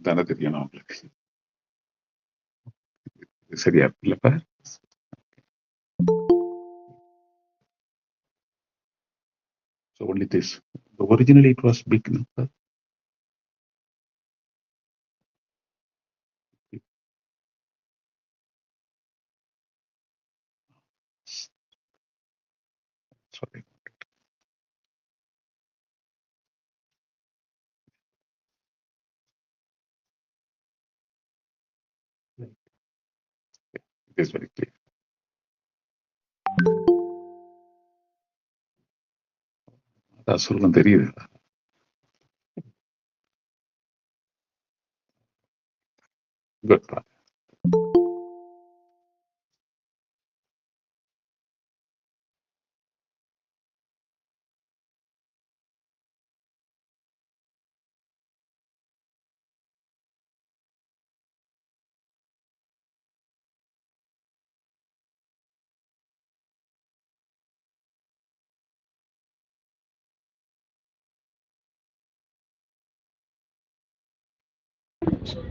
தானே தெரியணும் உங்களுக்கு. சரியா இல்லப்பா? So only this. Originally it was big number. Sorry. It is very clear. அதான் சொல்லும் தெரியுது. Good.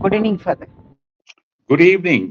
Good evening, Father. Good evening.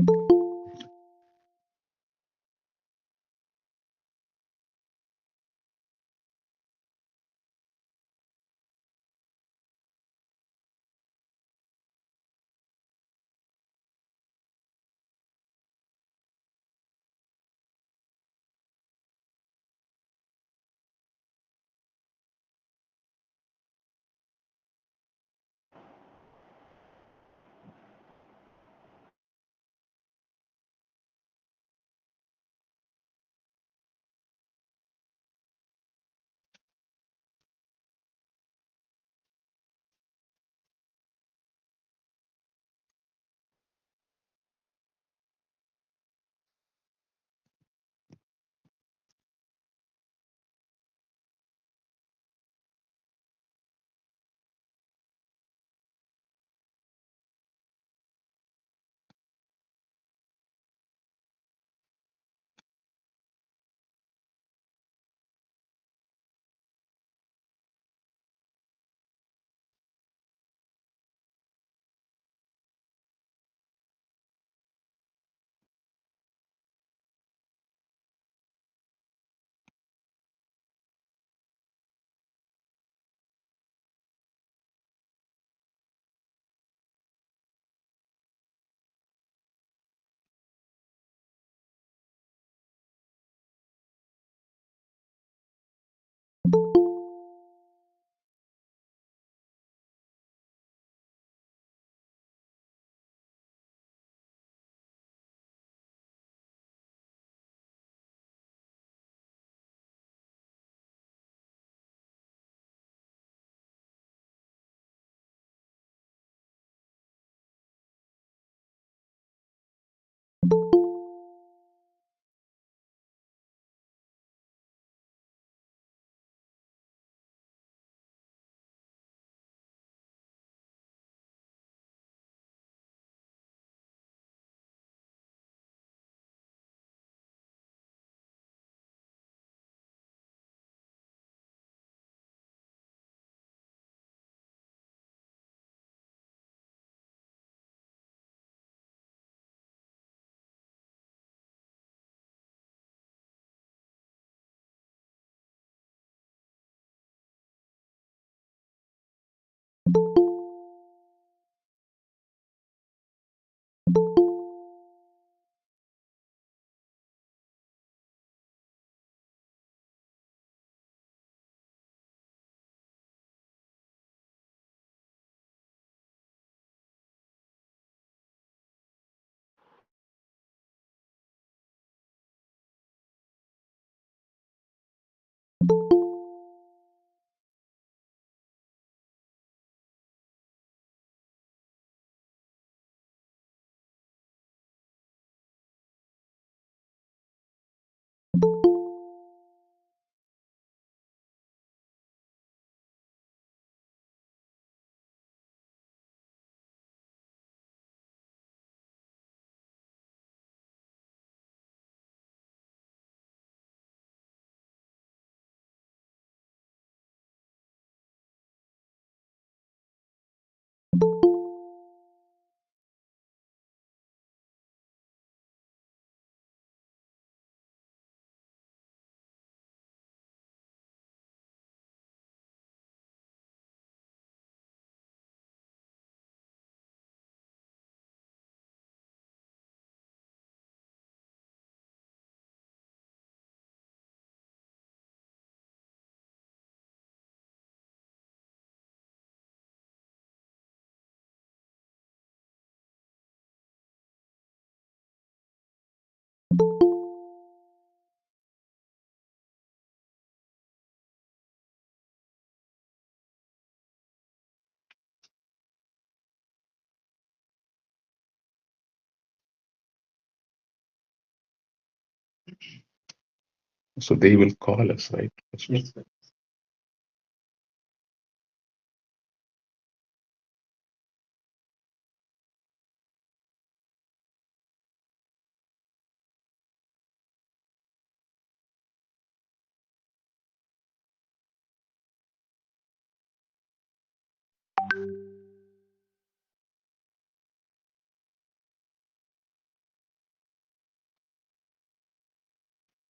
So they will call us, right? Yes.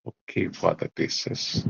Okay, Father, this is.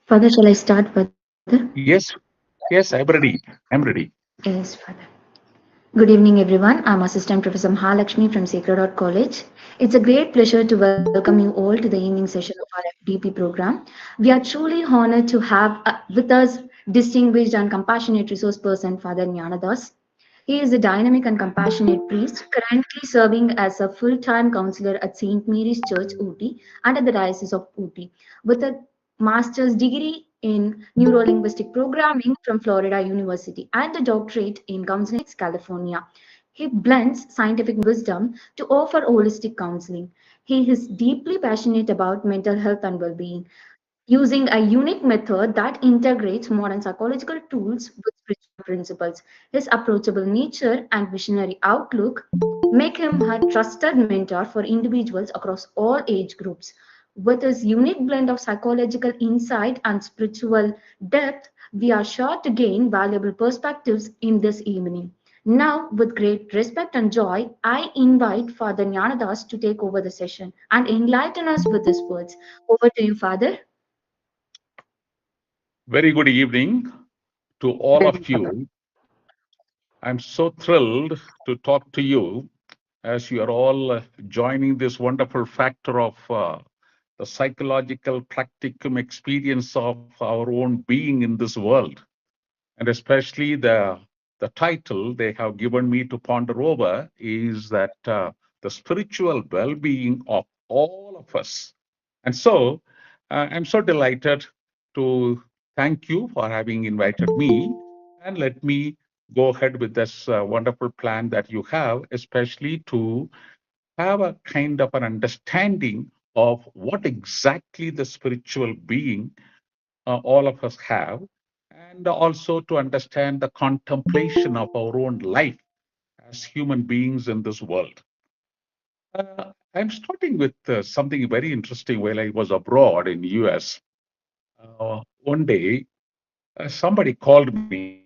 Father, shall I start, Father? Yes, yes, I'm ready. I'm ready. Yes, Father. Good evening, everyone. I'm Assistant Professor Mahalakshmi from Sacred Heart College. It's a great pleasure to welcome you all to the evening session of our FDP program. We are truly honored to have with us distinguished and compassionate resource person, Father Gnana. He is a dynamic and compassionate priest, currently serving as a full-time counselor at St. Mary's Church, Ooty, and at the Diocese of Ooty, with a master's degree in neurolinguistic programming from Florida University and a doctorate in counseling, California. He blends scientific wisdom to offer holistic counseling. He is deeply passionate about mental health and well-being, using a unique method that integrates modern psychological tools with spiritual principles. His approachable nature and visionary outlook make him a trusted mentor for individuals across all age groups. With his unique blend of psychological insight and spiritual depth, we are sure to gain valuable perspectives in this evening. Now, with great respect and joy, I invite Father Jnanadas to take over the session and enlighten us with his words. Over to you, Father. Very good evening to all Good of evening, Father. you. I'm so thrilled to talk to you as you are all joining this wonderful factor of the psychological practicum experience of our own being in this world, and especially the title they have given me to ponder over is that the spiritual well-being of all of us. And so I'm so delighted to thank you for having invited me, and let me go ahead with this wonderful plan that you have, especially to have a kind of an understanding of what exactly the spiritual being all of us have, and also to understand the contemplation of our own life as human beings in this world. I'm starting with something very interesting. While I was abroad in US, one day somebody called me.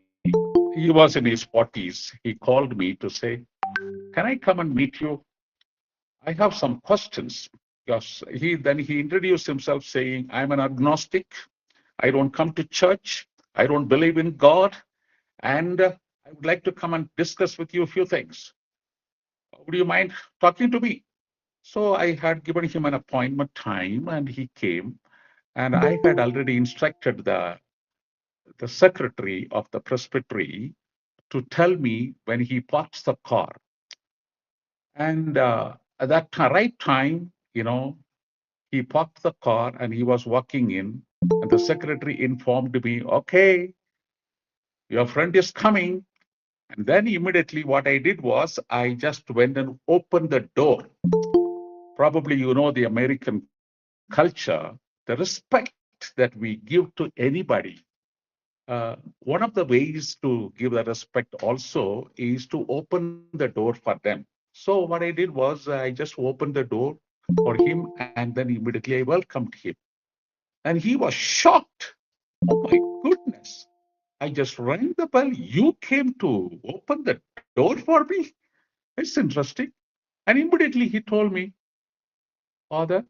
He was in his 40s. He called me to say, "Can I come and meet you? I have some questions." Because he introduced himself saying, "I'm an agnostic. I don't come to church. I don't believe in God. And I would like to come and discuss with you a few things. Would you mind talking to me?" So I had given him an appointment time and he came. And I had already instructed the secretary of the presbytery to tell me when he parks the car. And at that right time, he parked the car and he was walking in. And the secretary informed me, "Okay, your friend is coming." And then immediately what I did was I just went and opened the door. Probably you know the American culture, the respect that we give to anybody. One of the ways to give the respect also is to open the door for them. So what I did was I just opened the door for him and then immediately I welcomed him. And he was shocked. Oh my goodness. I just rang the bell. You came to open the door for me? It's interesting. And immediately he told me, Father,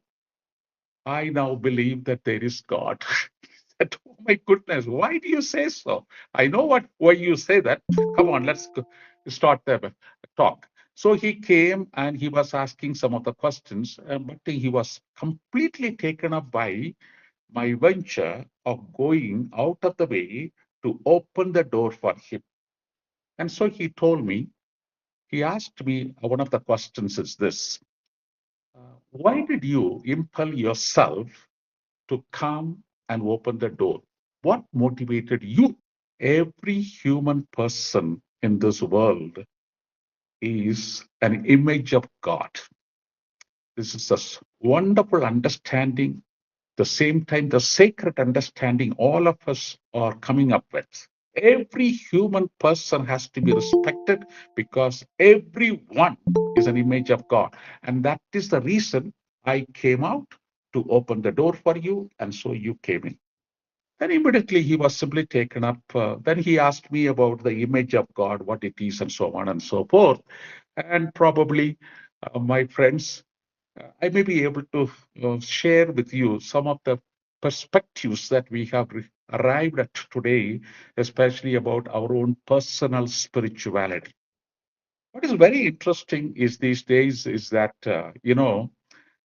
I now believe that there is God. I said, oh my goodness, why do you say so? I know why you say that. Come on, let's start the talk. So he came and he was asking some of the questions, but he was completely taken up by my venture of going out of the way to open the door for him. And so he told me, he asked me, one of the questions is this: why did you impel yourself to come and open the door? What motivated you? Every human person in this world is an image of God. This is a wonderful understanding, the same time, the sacred understanding all of us are coming up with. Every human person has to be respected because everyone is an image of God. And that is the reason I came out to open the door for you, and so you came in. Then immediately he was simply taken up. Then he asked me about the image of God, what it is, and so on and so forth. And probably, my friends, I may be able to share with you some of the perspectives that we have arrived at today, especially about our own personal spirituality. What is very interesting is these days is that,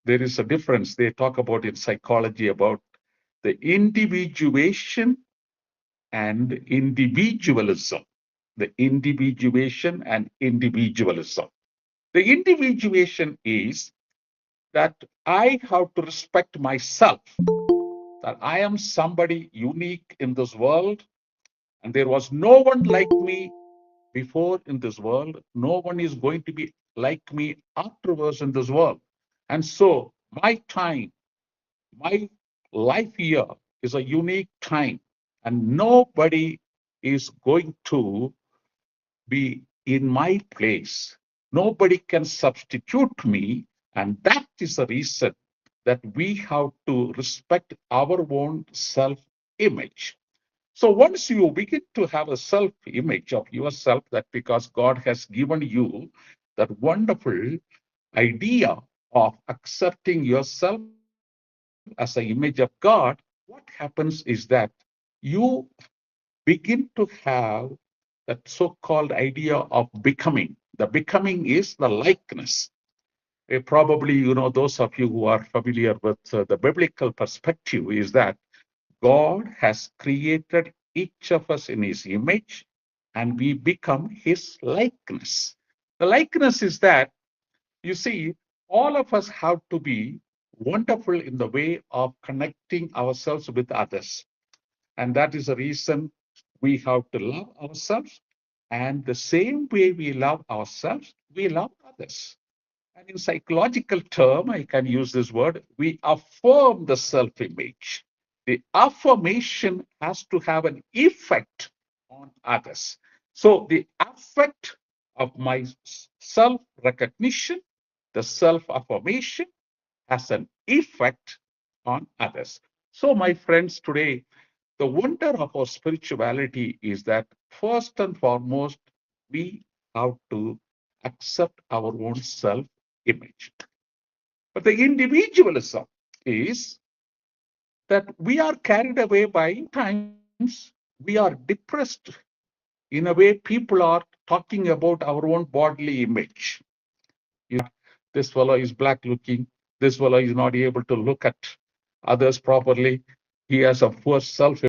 there is a difference. They talk about in psychology about the individuation and individualism. The individuation and individualism. The individuation is that I have to respect myself, that I am somebody unique in this world, and there was no one like me before in this world. No one is going to be like me afterwards in this world. And so my time, my life here is a unique time, and nobody is going to be in my place. Nobody can substitute me. And that is the reason that we have to respect our own self image. So once you begin to have a self image of yourself, that because God has given you that wonderful idea of accepting yourself as an image of God, what happens is that you begin to have that so-called idea of becoming. The becoming is the likeness. Probably, those of you who are familiar with the biblical perspective is that God has created each of us in his image and we become his likeness. The likeness is that, you see, all of us have to be wonderful in the way of connecting ourselves with others. And that is the reason we have to love ourselves. And the same way we love ourselves, we love others. And in psychological term, I can use this word, we affirm the self-image. The affirmation has to have an effect on others. So the effect of my self-recognition, the self-affirmation has an effect on others. So my friends, today, the wonder of our spirituality is that first and foremost, we have to accept our own self image. But the individualism is that we are carried away by times we are depressed in a way people are talking about our own bodily image. This fellow is black looking, this fellow is not able to look at others properly, he has a poor self